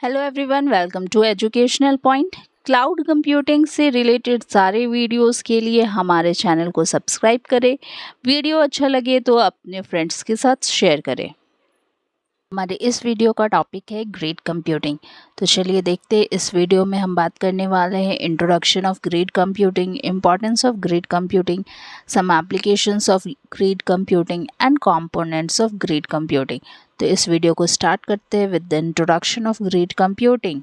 Hello everyone, welcome to educational point. Cloud computing से रिलेटेड सारे वीडियोस के लिए हमारे चैनल को सब्सक्राइब करें। वीडियो अच्छा लगे तो अपने फ्रेंड्स के साथ शेयर करें। हमारे इस वीडियो का टॉपिक है ग्रिड कंप्यूटिंग। तो चलिए देखते हैं, इस वीडियो में हम बात करने वाले हैं introduction of grid computing, importance of grid computing, some applications of grid computing and components of grid computing. तो इस वीडियो को स्टार्ट करते हैं with the introduction of grid computing.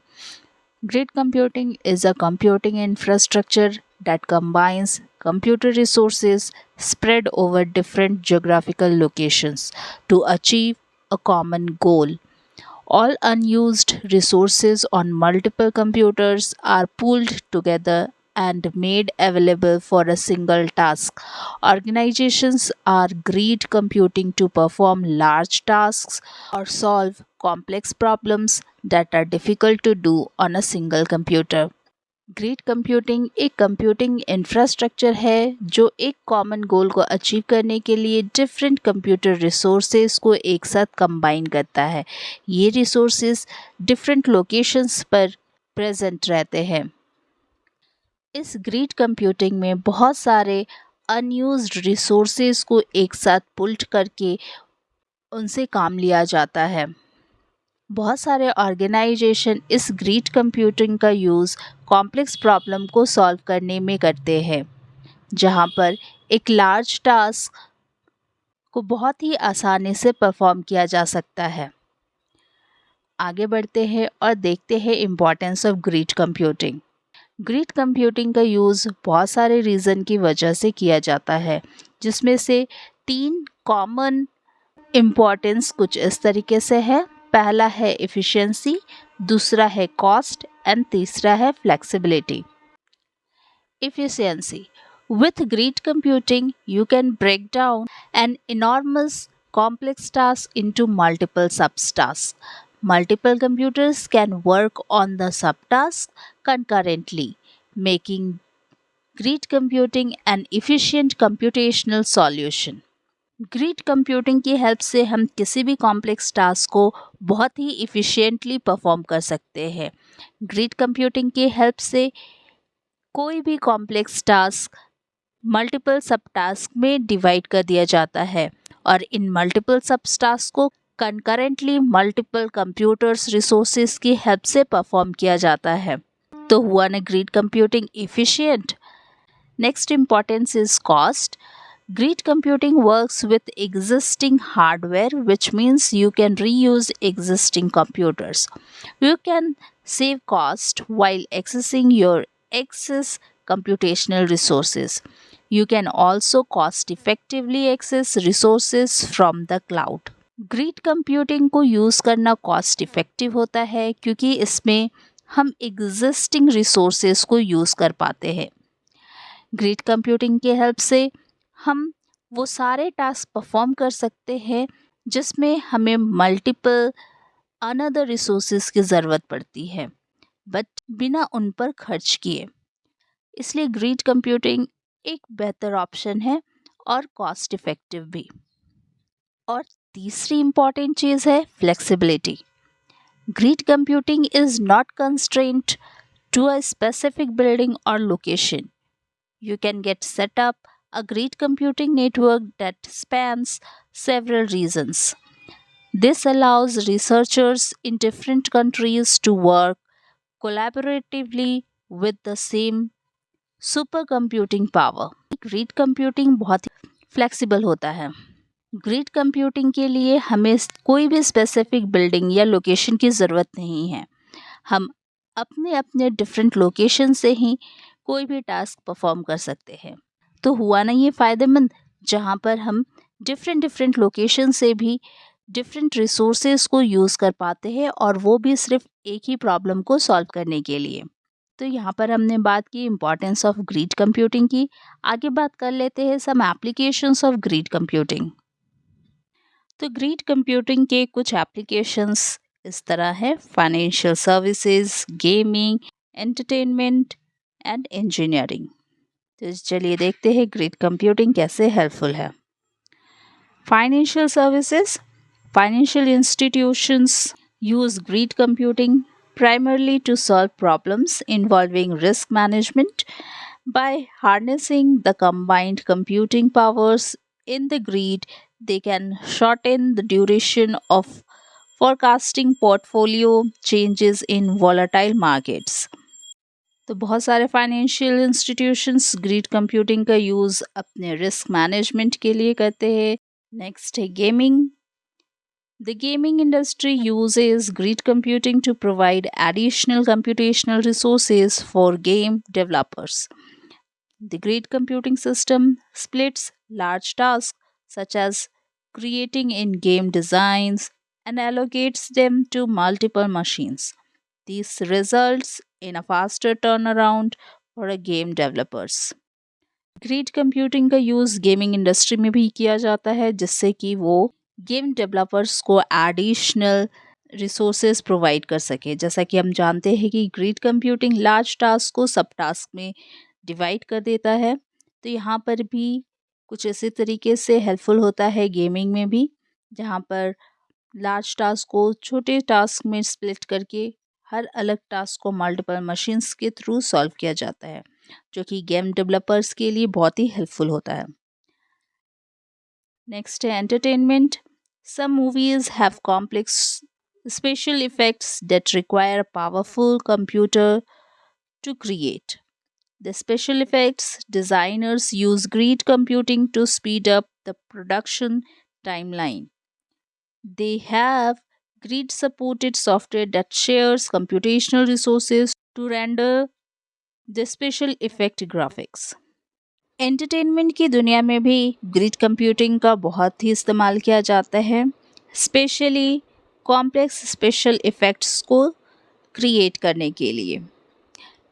Grid computing is a computing infrastructure that combines computer resources spread over different geographical locations to achieve a common goal. All unused resources on multiple computers are pooled together and made available for a single task. Organizations are grid computing to perform large tasks or solve complex problems that are difficult to do on a single computer. Grid computing एक computing infrastructure है जो एक common goal को achieve करने के लिए different computer resources को एक साथ कंबाइन करता है। ये रिसोर्सेज डिफरेंट लोकेशंस पर प्रेजेंट रहते हैं। इस ग्रिड कंप्यूटिंग में बहुत सारे अनयूज्ड रिसोर्सेज को एक साथ पुल्ट करके उनसे काम लिया जाता है। बहुत सारे ऑर्गेनाइजेशन इस ग्रिड कंप्यूटिंग का यूज़ कॉम्प्लेक्स प्रॉब्लम को सॉल्व करने में करते हैं, जहां पर एक लार्ज टास्क को बहुत ही आसानी से परफॉर्म किया जा सकता है। आगे बढ़ते हैं और देखते हैं importance of grid computing. Grid computing का यूज़ बहुत सारे रीज़न की वजह से किया जाता है, जिसमें से 3 कॉमन इम्पोर्टेंस कुछ इस तरीके से है। पहला है एफिशिएंसी, दूसरा है कॉस्ट एंड तीसरा है flexibility. Efficiency: with grid computing you can break down an enormous complex task into multiple subtasks. Multiple computers can work on the subtask concurrently, making grid computing an efficient computational solution. Grid computing की help से हम किसी भी complex task को बहुत ही इफ़िशिएंटली perform कर सकते हैं। ग्रिड कंप्यूटिंग की हेल्प से कोई भी complex task multiple sub task में डिवाइड कर दिया जाता है और इन मल्टीपल सब टास्क को कंकरेंटली मल्टीपल कंप्यूटर्स रिसोर्सेज की हेल्प से परफॉर्म किया जाता है। तो हुआ ना grid computing efficient. Next importance is cost. Grid computing works with existing hardware, which means you can reuse existing computers. You can save cost while accessing your excess computational resources. You can also cost effectively access resources from the cloud. Grid computing को use करना cost effective होता है क्योंकि इसमें हम existing resources को use कर पाते हैं। Grid computing की हेल्प से हम वो सारे टास्क परफॉर्म कर सकते हैं जिसमें हमें मल्टीपल अनदर रिसोर्सेज की ज़रूरत पड़ती है, बट बिना उन पर खर्च किए। इसलिए ग्रिड कंप्यूटिंग एक बेहतर ऑप्शन है और कॉस्ट इफ़ेक्टिव भी। और तीसरी इम्पॉर्टेंट चीज़ है flexibility. Grid computing is not constraint to a specific building और location. You can get set up a grid computing network that spans several regions. This allows researchers in different countries to work collaboratively with the same supercomputing power. Grid computing बहुत flexible होता है। Grid computing के लिए हमें कोई भी specific building या location की ज़रूरत नहीं है। हम अपने अपने डिफरेंट लोकेशन से ही कोई भी टास्क परफॉर्म कर सकते हैं। तो हुआ ना ये फ़ायदेमंद, जहाँ पर हम डिफरेंट लोकेशन से भी डिफरेंट रिसोर्सेज को यूज़ कर पाते हैं और वो भी सिर्फ एक ही प्रॉब्लम को सॉल्व करने के लिए। तो यहाँ पर हमने बात की इम्पॉर्टेंस ऑफ ग्रिड कंप्यूटिंग की। आगे बात कर लेते हैं some applications of grid computing. तो ग्रिड कंप्यूटिंग के कुछ एप्लीकेशंस इस तरह है: financial services, gaming, entertainment and engineering. तो चलिए देखते हैं ग्रिड कंप्यूटिंग कैसे हेल्पफुल है। Financial services: financial institutions use grid computing primarily to solve problems involving risk management. By harnessing the combined computing powers in the grid, they can shorten the duration of forecasting portfolio changes in volatile markets. तो बहुत सारे financial institutions grid computing का use अपने risk management के लिए करते हैं. Next है gaming. The gaming industry uses grid computing to provide additional computational resources for game developers. The grid computing system splits large tasks such as creating in game designs and allocates them to multiple machines. This results in a faster turnaround for a game developers. Grid computing का use gaming industry में भी किया जाता है जिससे कि वो game developers को एडिशनल रिसोर्सेज प्रोवाइड कर सके. जैसा कि हम जानते हैं कि ग्रिड कंप्यूटिंग लार्ज टास्क को सब टास्क में डिवाइड कर देता है. तो यहाँ पर भी कुछ इसी तरीके से हेल्पफुल होता है गेमिंग में भी, जहाँ पर लार्ज टास्क को छोटे टास्क में स्प्लिट करके हर अलग टास्क को मल्टीपल मशीन्स के थ्रू सॉल्व किया जाता है, जो कि गेम डेवलपर्स के लिए बहुत ही हेल्पफुल होता है. नेक्स्ट है entertainment. Some movies have complex special effects that require a powerful computer to create. The special effects designers use grid computing to speed up the production timeline. They have grid supported software that shares computational resources to render the special effect graphics. Entertainment की दुनिया में भी grid computing का बहुत ही इस्तेमाल किया जाता है, स्पेशली कॉम्प्लेक्स स्पेशल इफ़ेक्ट्स को क्रिएट करने के लिए.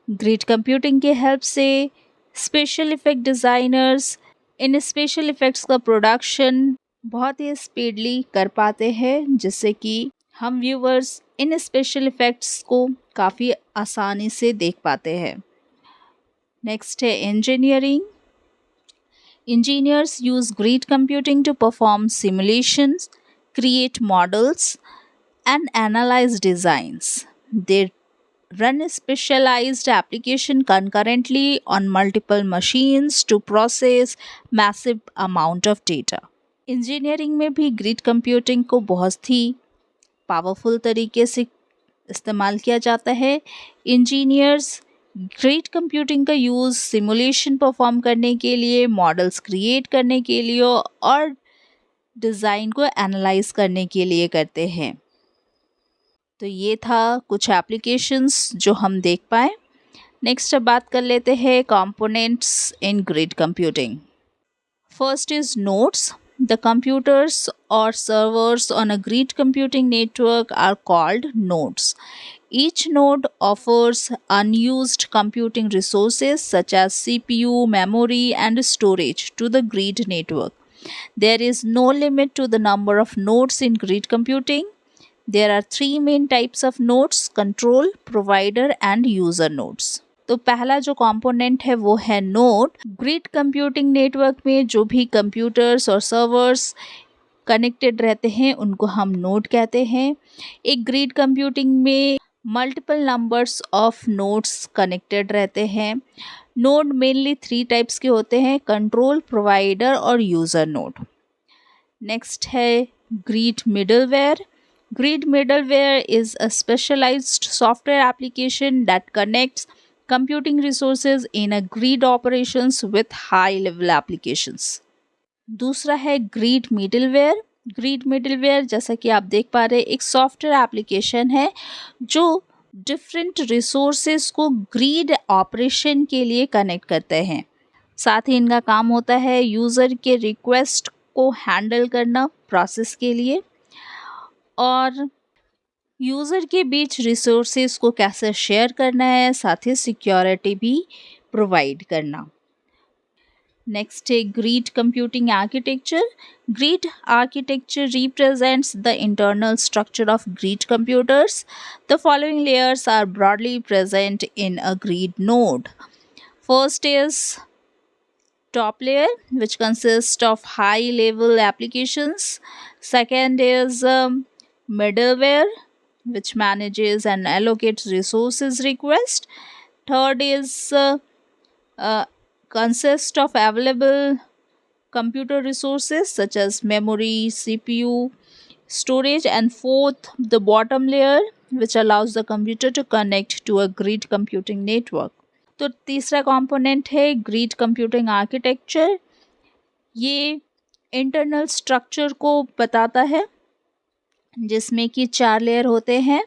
ग्रिड कंप्यूटिंग के हेल्प से स्पेशल इफ़ेक्ट डिज़ाइनर्स इन स्पेशल इफ़ेक्ट्स का प्रोडक्शन बहुत ही स्पीडली कर पाते हैं, जिससे कि हम व्यूवर्स इन स्पेशल इफ़ेक्ट्स को काफ़ी आसानी से देख पाते हैं. नेक्स्ट है engineering. Engineers use grid computing to perform simulations, create models, and analyze designs. They run a specialized application concurrently on multiple machines to process massive amount of data. Engineering में भी ग्रिड कंप्यूटिंग को बहुत ही powerful तरीके से इस्तेमाल किया जाता है. इंजीनियर्स ग्रिड कंप्यूटिंग का यूज़ सिमुलेशन परफॉर्म करने के लिए, मॉडल्स क्रिएट करने के लिए और डिज़ाइन को एनालाइज करने के लिए करते हैं. तो ये था कुछ एप्लीकेशंस जो हम देख पाए. नेक्स्ट अब बात कर लेते हैं components in grid computing. First is nodes. The computers or servers on a grid computing network are called nodes. Each node offers unused computing resources such as CPU, memory, and storage to the grid network. There is no limit to the number of nodes in grid computing. There are three main types of nodes: control, provider, and user nodes. तो पहला जो component है वो है node. Grid computing network में जो भी computers और सर्वर्स कनेक्टेड रहते हैं उनको हम नोड कहते हैं. एक ग्रिड कंप्यूटिंग में multiple numbers of nodes connected रहते हैं. नोड मेनली थ्री टाइप्स के होते हैं: कंट्रोल, प्रोवाइडर और यूज़र नोड. नेक्स्ट है grid middleware. Grid middleware is a specialized software application that connects computing resources in a grid operations with high level applications. दूसरा है grid middleware. Grid middleware जैसा कि आप देख पा रहे हैं एक सॉफ्टवेयर एप्लीकेशन है जो डिफरेंट रिसोर्सेज को ग्रिड ऑपरेशन के लिए कनेक्ट करते हैं. साथ ही इनका काम होता है यूज़र के रिक्वेस्ट को हैंडल करना प्रोसेस के लिए और यूज़र के बीच रिसोर्सेज को कैसे शेयर करना है, साथ ही सिक्योरिटी भी प्रोवाइड करना. नेक्स्ट है grid computing architecture. Grid architecture represents the internal structure of grid computers. The following layers are broadly present in a grid node. First is top layer, which consists of high level applications. Second is middleware, which manages and allocates resources request. Third is consist of available computer resources such as memory, CPU, storage, and fourth, the bottom layer, which allows the computer to connect to a grid computing network. तो तीसरा component है grid computing architecture. ये internal structure को बताता है जिसमें कि 4 layer होते हैं।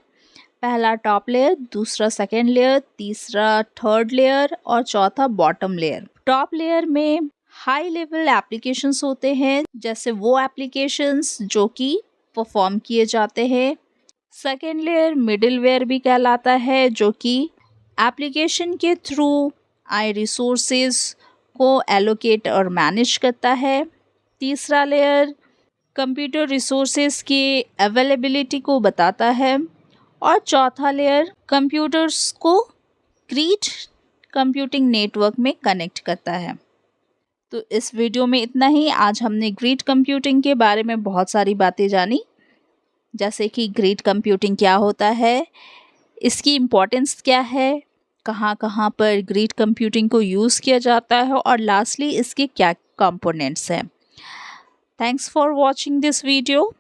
पहला टॉप लेयर, दूसरा सेकेंड लेयर, तीसरा थर्ड लेयर और चौथा बॉटम लेयर। टॉप लेयर में हाई लेवल एप्लीकेशंस होते हैं, जैसे वो एप्लीकेशंस जो कि परफॉर्म किए जाते हैं। सेकेंड लेयर मिडिलवेयर भी कहलाता है, जो कि एप्लीकेशन के थ्रू आए रिसोर्सेज को एलोकेट और मैनेज करता है। तीसरा लेयर कंप्यूटर रिसोर्सेज की अवेलेबिलिटी को बताता है और चौथा लेयर कंप्यूटर्स को ग्रिड कंप्यूटिंग नेटवर्क में कनेक्ट करता है। तो इस वीडियो में इतना ही। आज हमने ग्रिड कंप्यूटिंग के बारे में बहुत सारी बातें जानी, जैसे कि ग्रिड कंप्यूटिंग क्या होता है, इसकी इम्पोर्टेंस क्या है, कहाँ कहाँ पर ग्रिड कंप्यूटिंग को यूज़ किया जाता है और लास्टली इसके क्या कंपोनेंट्स हैं। Thanks for watching this video.